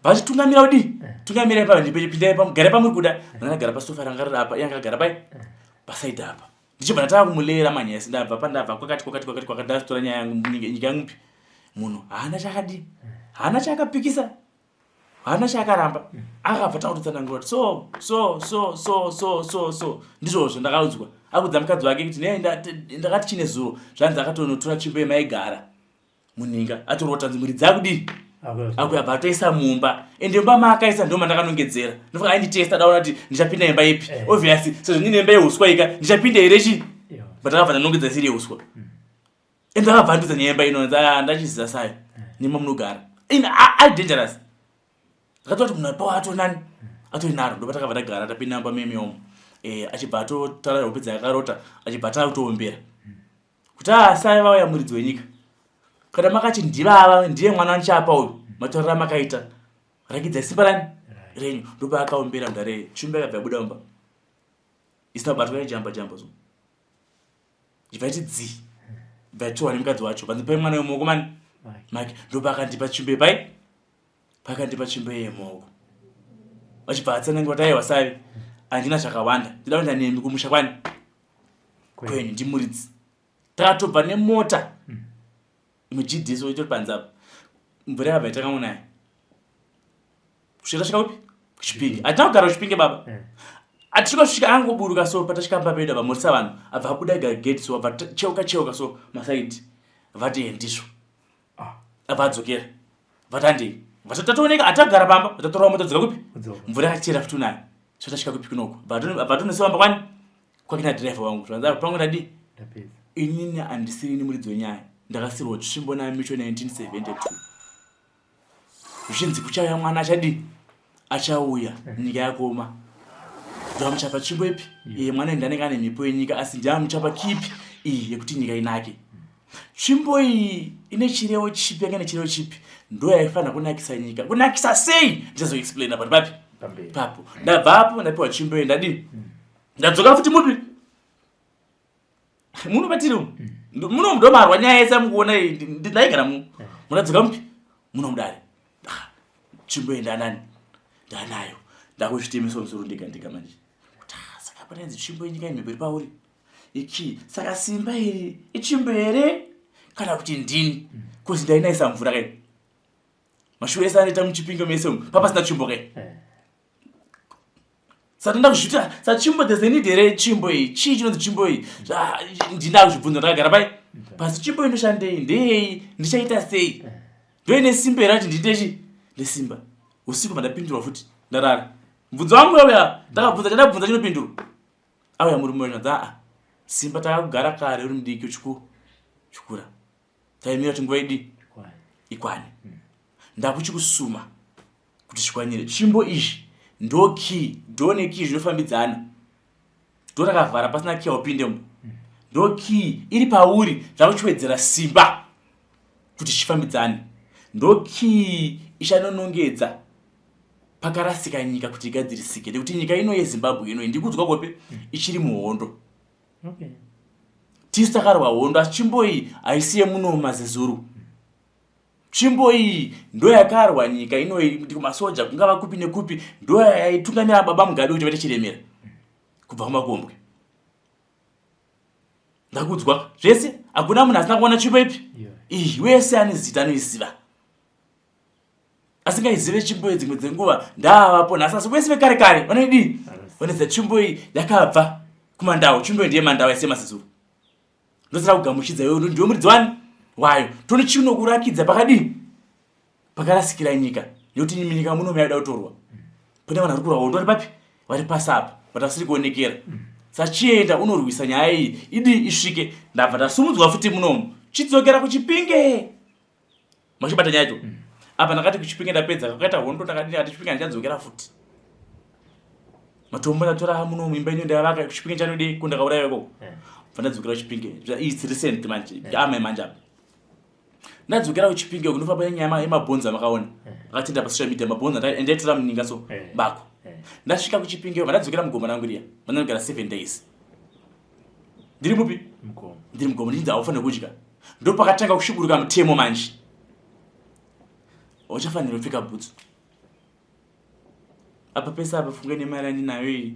vachitungamira kudi tungamirai pavandipindai pamugare pamuri kuda ndakagara pasofa ranga riri apa iye akagara pai pasaidi apa ndichibva ndatava kumulera manyasi ndabva pandabva kwakati ndasitora nyaya yangu nyika yangupi munhu haana chakadi haana chakapikisa haana chakaramba akabva takutotsanangura kuti so ndizvozvo ndakaudzwa akudza mukadzi wake kuti ne ndakati chine zuro zvanzi akatonotora tsvimbo yemaigara muninga atorota nzimuri dzakudi akuyabva atoisa mumba ende mumba maakaisa ndo mandakanongedzera ndofunga ainditesta daona kuti ndichapinda imba ipi obviously sezvo ndine imba yeuswa ika ndichapinda here chi ndakabva ndanongedza siri yeuswa ende akabvandudza nyemba ino ndachiziza sayo nima munogara ari dangerous ndakatoti munhu apawo atonani atoinaro ndopa takabva tagara tapinda mumba memeomo achibva atotaura hope dzayakarota achibva takutowombera kuti sai vauya muridzi wenyika kana makati ndivava ndiye mwana wanichapa uyu matorera makaita rakidza simba rani renyu ndopa akaombera mudare chumba yakabva yabuda mumba isina kubatwa nejamba zo ibva iti dzi ibva itiwa nemukadzi wacho panze pai mwana wemuoko mani make ndopa akandipa chumbe pai pakandipa chumbe yemuoko vachibva atsananga kuti aiwa savi handina zvakawanda ndida kuenda nemi kumusha kwani kwenyu ndimuridzi takatobva nemota imwe GDSO itori panzapa mvura yakabva itakamo naye kusvika upi kuchipinge hatina kugara kuchipinge baba hatiri kusvika angoburuka so patasvika papedu vamorisa vanhu abva abuda gate so abva cheuka so masaidi vati ndizvo abva adzokera vatandei vatatooneka hatagara pamba vatatorawo moto dzira kupi mvura yakachera futi nayo so tasvika kupi kunoko abva tonesevamba kwani kwakina dhiraivha wangu zvanza pangu ndadi inini handisiri muridzi wenyaya ndakasirwa tsvimbo namicho 1972 zvichinzi kuchauya mwana achadi achauya nyika yakoma ndamuchapa tsvimbo ipi iye mwana ndanenge ane mhipo yenyika asi ndamuchapa kipi iyi yekuti nyika inake tsvimbo iyi ine chirevo chipi yanga ine chirevo chipi ndo yaifanira kunakisa nyika kunakisa sei ndichazoexplaina pati papi papo ndabvapo ndapiwa tsvimbo iyi ndadi ndadzoka futi mupi muno patiri muno mudomarwa nyaya yese mukuona ndaigara munadzoka mupi muno mudare tsvimbo iyi ndanani ndanayo ndakuzvitemiso musoro ndega manje kuti saka panenzi tsvimbo yenyika imhepo iri pauri iki saka simba iri itsvimbo here kana kuti ndini kuzi ndainaisa mvura kai mashure ese anoita muchipinge mese papasina tsvimbo kai saka ndakuzvita satsvimbo there's a need here tsvimbo iyi chii chinonzi tsvimbo iyi ndinaa kuzvibvunza ndakagara pai pasi tsvimbo iyi ndoshandei ndei ndichaita sei ndoine simba here kuti ndindechi nesimba usiku mandapindurwa futi ndarara mubvunzo wangu auya ndakabvunza chandabvunza chinopindurwa auya muri mwenyu simba takakugara kare uri mudiki uchikura taimira kuti nguva idi ikwane ndakuchikusuma kuti chikwanyire tsvimbo izvi ndo key ndone key zvinofambidzana ndo takavhara pasina key yaupindemo ndo key iri pauri zvakuchiwedzera simba kuti chifambidzane ndo key ichanonongedza pakarasika nyika kuti igadzirisike nekuti nyika ino yeZimbabwe ino ndikudzwa kope ichiri muhondo tisu takarwa hondo asi tsvimbo iyi haisiye muno mazezuru tsvimbo iyi ndo yakarwa nyika ino kumasoja kungava kupi nekupi ndo yaitungamira baba Mugabe kuti vaite chiremera kubva kumakombwe ndakudzwa zvese hakuna munhu asina kuona tsvimbo ipi iyi wese ane zita anoiziva asingaizive tsvimbo iyi dzimwe dzenguva ndavapo nhasi asi vese vekare kare vanoidi vanoziva tsvimbo iyi yakabva kumandau tsvimbo iyi ndiye mandau yasemasezuru ndosara kugamuchidza iwe ndiwe muridzi wani wayo toni chinokurakidza pakadii pakarasikira nyika yokuti nyika muno yaida kutorwa pane vanhu vari kurwa vari papi vari pasi apa vatasiri kuonekera sachienda unorwisa nyaya iyi idi isvike ndabva tasumudzwa futi munomu chidzokera kuChipinge machibata nyaya yacho apa ndakati kuChipinge ndapedza kakaita hondo ndakadini ati Chipinge ndichadzokera futi matombo ndatora munomu imba ino ndavaka kuChipinge chanodi kundakauraya ikoko ndadzokera kuChipinge it's recent manje manje apa ndadzokera kuChipinge kunofamba nyama yemabhonzo amakaona akatenda pasocial media mabhonzo ndaitora muninga so bako ndasvika kuChipinge ndadzokera mugomba rangu riya mandinogara 7 days ndiri mupi ndiri mugomba ndinzi haufanira kudya ndopakatanga kushuburuka mutemo manje uchafanira kupfeka bhutsu apa pesa apa funge nemari andinayo iyi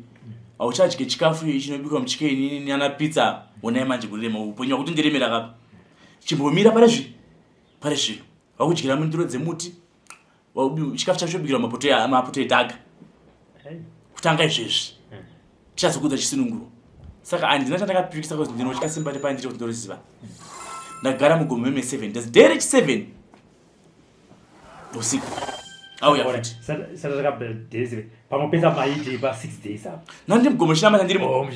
hauchadye chikafu chinobikwa muchikeni nana pizza onai manje kurema upenyu hwakuti ndiremera kapa chimbomira pare zvino wakudyira mundiro dzemuti chikafu chacho chobikirwa mapoto edhaga kutanga izvezvi chichazokudza chisununguro saka handina chandakapikisa kuti ndinotya simba tepai ndiri kuti ndoriziva ndagara mugomba meme 7 days dere 7 usiku auya futi pamopesa maiti pa 6 days apa nandiri mugomba chinamata ndirimo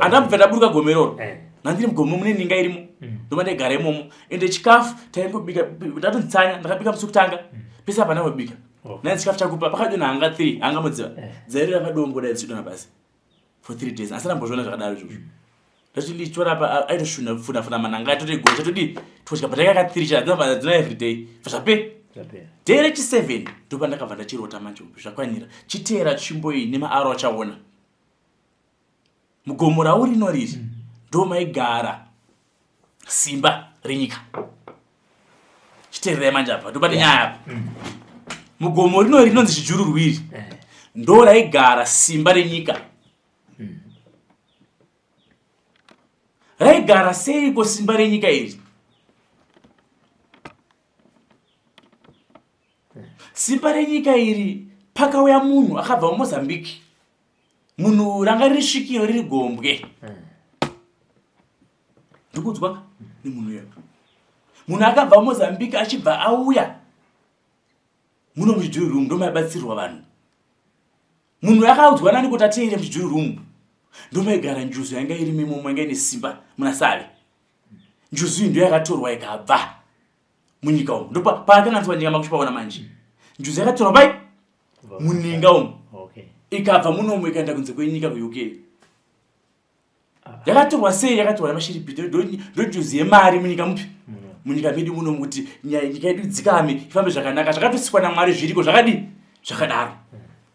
handambva ndaburuka gomeroro nandiri mugomba mune ninga irimo ndoma ndaigara imomo ende chikafu taingobika ndatonzitsanya ndakabika musi kutanga pesa apa ndangobika nai chikafu chakupa pakadona hanga 3 hanga mudziva dzairira padombo dai dzichidona basi for 3 days asi ndambozviona zvakadaro izvozvo ndati ndichitora apa aitoshuna funafuna mananga atotogona chatodi todya pataika ka 3 chadzina everyday zvape dere 7 ndopa ndakabva ndachirota manje zvakwanira chiteera tsvimbo iyi nemaaro achaona mugomo raurino riri ndo maigara simba renyika chiteererai manje apa ndopa nenyaya apa mugomo rino rinonzi chijururwiri ndo raigara simba renyika raigara seiko simba renyika iri simba renyika iri pakauya munhu akabva muMozambique munhu ranga riri svikiro riri gombwe ndikudzwa nemunhu uyo munhu akabva muMozambique achibva auya muno muchijuru room ndomaibatsirwa vanhu munhu akaudzwa nani kuti ateere muchijuru room ndomaigara njuzu yanga iri mimomo yanga ine simba muna Save njuzu iyi ndiyo yakatorwa ikabva munyika umu ndo paakanganzwa nyika makushipaona manje njuzu yakatorwa pai muninga umu ikabva munomu ikaenda kunze kwenyika kuUK yakatorwa sei yakatorwa namashiripiti ndo njuzu yemari munyika mupi munyika medu munomu kuti nyika yedu dzikame ifambe zvakanaka zvakatosikwa naMwari zviriko zvakadi zvakadaro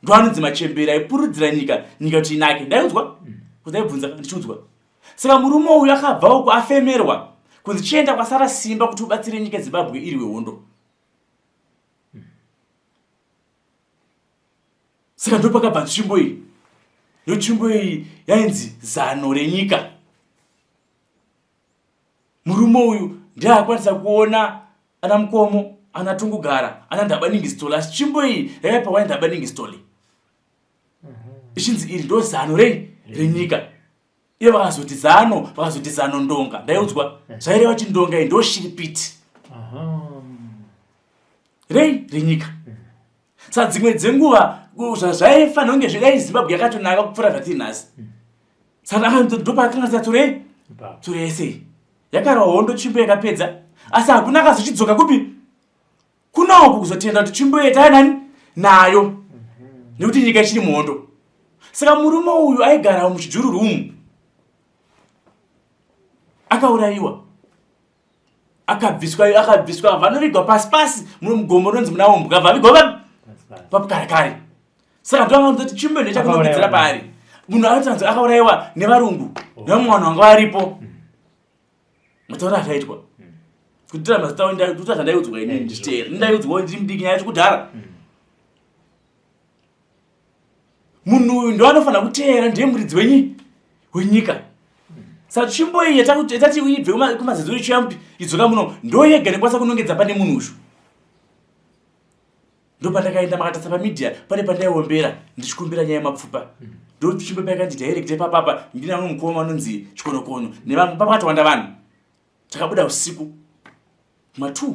ndo anonzi machembera aipurudzira nyika kuti inake ndaiudzwa kuzaibvunza ndichiudzwa saka murume uyu akabva uko afemerwa kunzi chienda kwasara simba kuti ubatsire nyika Zimbabwe iri wehondo saka ndo pakabva nzvimbo iyi nzvimbo iyi yainzi zano renyika murume uyu ndiye akwanisa kuona ana Mukomo ana Tungugara ana Ndabaningistoli asi nzvimbo iyi yakaipa wani Ndabaningistoli ichinzi iri ndo zano renyika iye vakazoti zano ndonga ndaiudzwa zvaireva kuti ndonga iyi ndo shiripiti renyika saka dzimwe dzenguva zvaifanira kunge zvedai Zimbabwe yakatonaka kupfuura zvatiri nhasi saka ndopakanganisa ture ese yakarwa hondo tsvimbo yakapedza asi hakuna akazochidzoka kupi kunauku kuzotenda kuti tsvimbo yetaya nani nayo nekuti nyika ichiri muhondo saka murume uyu aigara muchijuru room akaurayiwa akabviswa vanovigwa pasi muno mugomo ronzi muna Ombwa vavigwa papukarekare saka ndoaati tsvimbo ndo chakunobvitsira paari munhu anotanzi akaurayiwa nevarungu nevamwana vanga varipo mataura akaitwa kutira mazita ndatuta zvandaiudzwa ini ndichiteera ndaiudzwa ndiri mudiki nyaya chikudhara munhu uyu ndo anofanira kuteera ndiye muridzi wenyika saka tsvimbo iyi yatati ibve kumazezuri chiyamupi idzoka muno ndo yega nekwanisa kunongedza pane munhu uzvo ndo pandakaenda makatasa pamedia pane pandaiombera ndichikumbira nyaya yemapfupa ndo tsvimbo paikandidirekte papapa ndina mumwe Mukoma anonzi Chikonokono nevamwe papakatowanda vanhu takabuda usiku ma2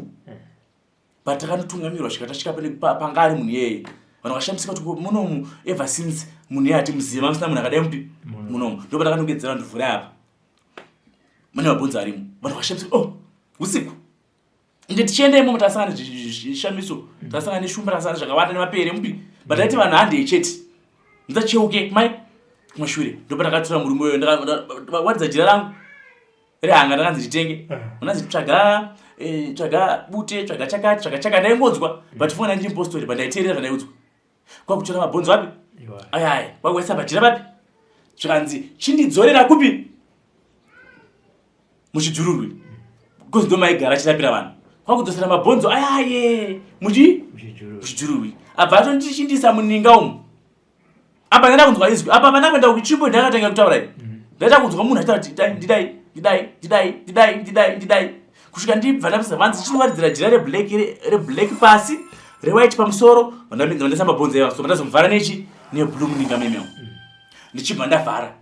but takanotungamirwa zvikatashika panga ari munhu iyeye vanhu vakashamisika kuti munomu ever since munhu iye atimuziva musina munhu akadai mupi munomu ndopa takanongedzera ndivhurai apa mune mabhonzo arimo vanhu vakashamisika usiku inde tichienda imomo tasangana zvishamiso tasangana neshumba tasangana zvakawanda nemapere mupi but aiti vanhu handei chete ndacheuke mai kumashure ndopa takatora murume uyo ndakawadza jira rangu rehanga ndakanzi nditenge unanzi tsvaga bute tsvaga chakati tsvaga chakati ndaingodzwa but fona ndimpostori but ndaiteerera zvandaiudzwa kwakutora mabhonzo api ayaya kwakuisa bhajira papi zvikanzi chindidzorera kupi muchijururwi because ndo maigara achitapira vanhu kwakudzosera mabhonzo ayaye muchijururwi abva atondichindisa muninga umu apa ndaida kunzwa izwi apa pana kuenda kuchimbo ndakatanga kutaura ndaita kunzwa munhu achitaura ndidai kusvika ndibva ndapisa vanzi chinowadzidzira jira reblack pasi rewhite pamusoro vandandisa mabhonzo eva so ndazomuvhara nechi neblue muninga memeo ndichibva ndavhara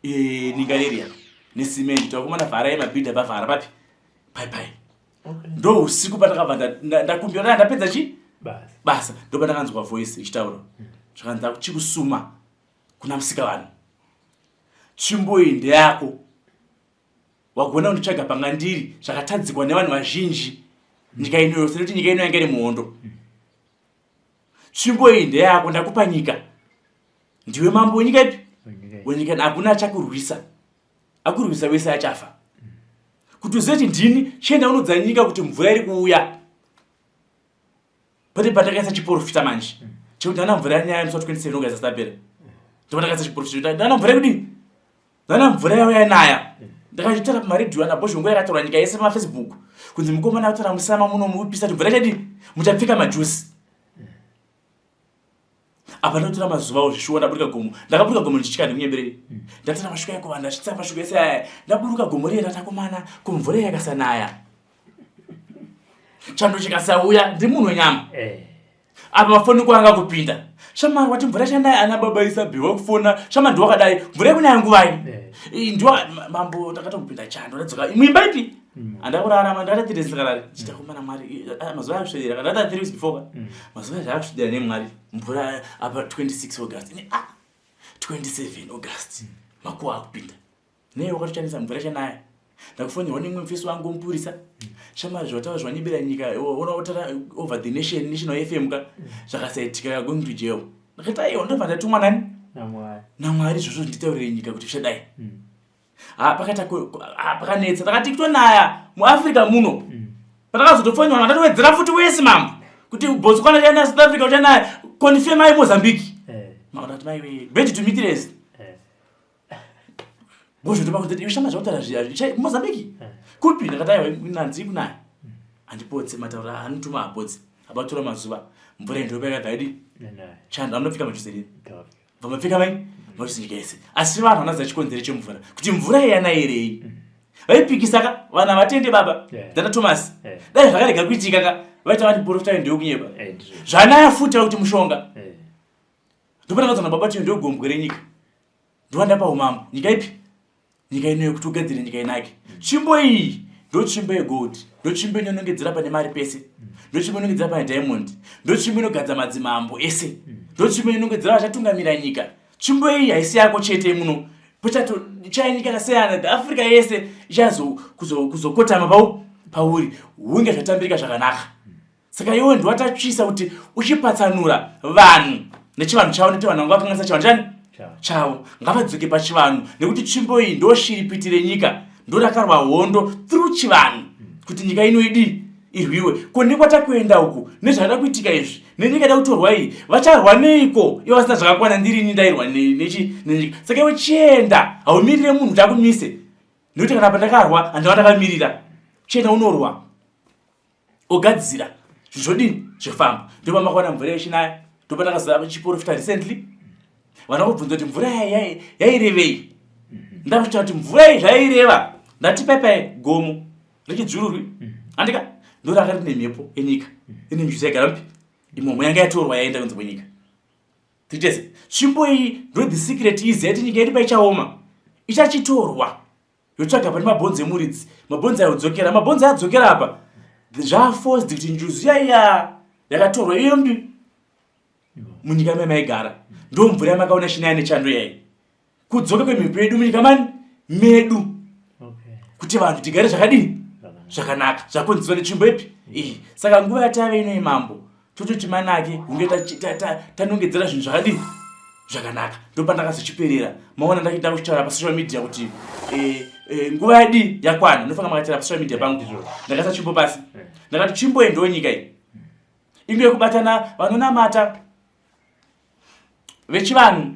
ninga reria nesimenti takuma ndavhara yemabhidha pavhara papi pai ndo usiku patakabva ndakumbira ndapedza chi basa ndopa ndakanzwa voice ichitaura zvakanzi chikusuma kuna musika vanhu tsvimbo iyi ndeyako wagona kunditsvaga panga ndiri zvakatadzikwa nevanhu vazhinji nyika ino yose nekuti nyika ino yanga iri muhondo tsvimbo iyi ndeyako ndakupa nyika ndiwe mambo wenyika ipi wenyika hakuna achakurwisa akurwisa wese achafa kuti uzive kuti ndini chienda unodza nyika kuti mvura iri kuuya pati patakaisa chiprofita manje chekuti ndana mvura yanyaya musa 27 ogaisa sapera ndopatakaisa chiprofita ndana mvura yekudini ndana mvura yauya yanaya ndakachitara pamaredhiyo anabhozhongo yakatorwa nyika yese pamafacebook kunzi mukomana kutora musama muno muupisa kuti mvura chadini muchapfika majusi apa ndotora mazuva zvishuwa ndaburuka gomo ndakaburuka gomo ndichika ndimunyembereri ndatara mashuka yako ndachitsa mashuka ese aya ndaburuka gomo riye ndatakomana kumvura yakasanaya chando chikasauya ndi munhu wenyama apa mafoni kwanga kupinda shamari wati mvura chanaya ana baba isabhiwa kufona shama ndiwakadai mvura yekunaya nguvai ndiwa mambo takatomupinda chando ndadzoka mwimba ipi andakurarama ndatatiresikarari chitakomana mwari mazuva akusvedera ndata 3 weeks before mazuva zvaakusvedera nemwari mvura apa 26 august 27 august makuwa akupinda nei wakatochanisa mvura chanaya ndakufonirwa nemwe mufesi wangu mupurisa shamari zvataura zvanyibira nyika unaotara over the national fm ka zvakasaitika going to jail ndakati iwo ndobva ndatumwa nani namwari zvozvo nditaurire nyika kuti zvichadai pakanetsa takati kutonaya muafrica muno patakazotofonywa ndatowedzera futi wese mambo kuti botswana chanaya south africa uchanaya confirmai mozambique makati maiwe bedi to mitres bozvotopakuti iwe shama zvautaura zviya mozambique kupi ndakati aiwa nanzi kunaya handipotse mataura anotuma apotse abatora mazuva mvura indopa yakadhaidi chando anopfika majuserini vamapfika mai majusi nyika yese asi vanhu vanaziva chikonzero chemvura kuti mvura iyanairei vaipikisaka vana vatende baba dana thomas dai zvakarega kuitika ka vaita vati profita ndio kunyeba zvanaya futa kuti mushonga ndopana baba tiyo ndio gombwe renyika ndowandapa umambo nyika ipi nyika ino yekuti ugadzire nyika inake tsvimbo iyi ndo tsvimbo yegold ndo tsvimbo inonongedzera pane mari pese ndo tsvimbo inonongedzera pane diamond ndo tsvimbo inogadza madzimambo ese ndo tsvimbo inonongedzera vachatungamira nyika tsvimbo iyi haisi yako chete muno chainyika yakasiyana the africa yese ichazokotama pauri hunge zvatambirika zvakanaka saka iwe ndiwatatsvisa kuti uchipatsanura vanhu nechivanhu chavo netivanhu vanga vakanganisa chivanhu chani chavo ngavadzoke pachivanhu nekuti tsvimbo iyi ndo shiripiti renyika ndo rakarwa hondo through chivanhu kuti nyika ino irwiwe ko nekwatakuenda uku nezvada kuitika izvi nenyika ida kutorwa iyi vacharwa neiko ivo vasina zvakakwana ndirini ndairwa nenyika saka iwe chienda haumirire munhu takumise nekuti kana pandakarwa handava ndakamirira chienda unorwa ogadzira zvodini zvefamba ndopa makwana mvura yechinaya ndopa ndakazova chiprofita recently vana kubvunza kuti mvura yairevei ndakuita kuti mvura iyi zvaireva ndati paipai gomo rechidzururwi andika ndo rakati nemhepo yenyika ine mjuzi yaigara mupi imomo yanga yatorwa yaenda kunze kwenyika tiitese tsvimbo iyi ndo the secret izi yati nyika iri paichaoma ichachitorwa yotsvaga pane mabhonzo emuridzi mabhonzo ayodzokera mabhonzo ayadzokera apa zvaforced kuti njuzu yaiya yakatorwa iyombi munyika memaigara ndo mvura yamakaona shinaya nechando yai kudzoka kwemhepo yedu munyika mani medu kuti vanhu tigare zvakadini zvakanaka zvakonzerwa netsvimbo ipi iyi. Saka nguva yatave ino imambo tototi manake hunge tanongedzera zvinhu zvakadini zvakanaka. Ndopandakazochiperera maona ndachiita kuchitaura pasocial media kuti nguva yadi yakwana. Ndofanga makatira pasocial media pangu ndakasa chimbo pasi ndakati chimbo endo nyika iyi inge kubatana vanonamata vechivanhu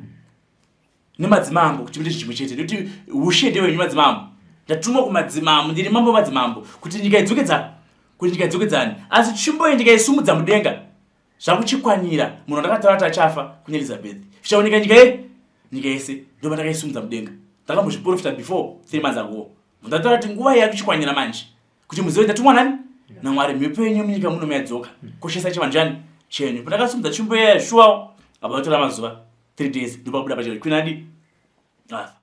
nemadzimambo kuti muite chimwe chete nekuti ushe ndewenyu madzimambo. Ndatumwa kumadzimambo ndiri mambo madzimambo kuti nyika idzokedzane asi chimbo ndikaisumudza mudenga zvakuchikwanira munhu ndakataura kuti achafa kune Elizabeth zvichaoneka nyika yese ndoba ndakaisumudza mudenga. Ndakambozviprofita before 3 months ago. Ndataura kuti nguva yakuchikwanira manje kuti muzive ndatumwa nani naMwari. Mhepo yenyu munyika muno mayadzoka koshesa chivanhu chani chenyu. Pandakasumudza chimbo yeshuwa abatora mazuva 3 days ndopabuda pachero Queen Adi afa.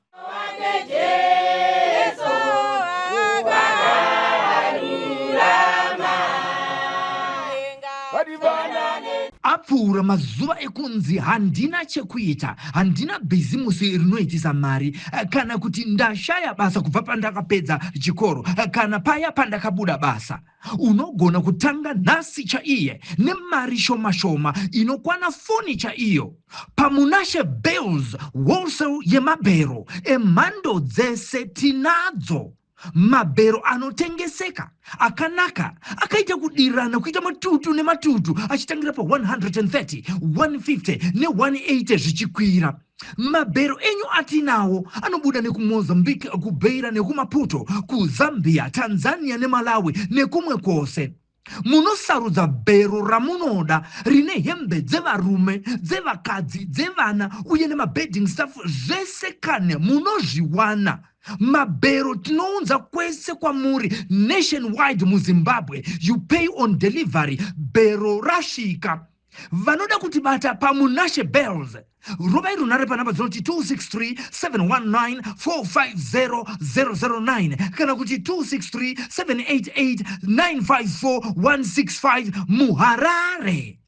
apfuura mazuva ekunzi handina chekuita, handina bhizimusi rinoitisa mari, kana kuti ndashaya basa kubva pandakapedza chikoro, kana paya pandakabuda basa. Unogona kutanga nhasi chaiye nemari shoma shoma inokwana foni chaiyo. Pamunashe Bells wholesale yemabhero emhando dzese tinadzo. Mabhero anotengeseka akanaka akaita kudirana kuita matutu nematutu achitangira pa 130, 150 ne180 zvichikwira. Mabhero enyu atinawo anobuda nekumozambique, kubeira nekumaputo, kuzambia, Tanzania neMalawi nekumwe kwose. Munosarudza bhero ramunoda rine hembe dzevarume, dzevakadzi, dzevana uye nemabedding stuff zvese kane munozviwana. Mabhero tinounza kwese kwamuri nationwide muZimbabwe. You pay on delivery. Bhero rashika. Vanoda kutibata pamunashe Bells. Robai runare panamba dzinoti 263-719-450-009 kana kuti 263-788-954-165 muHarare.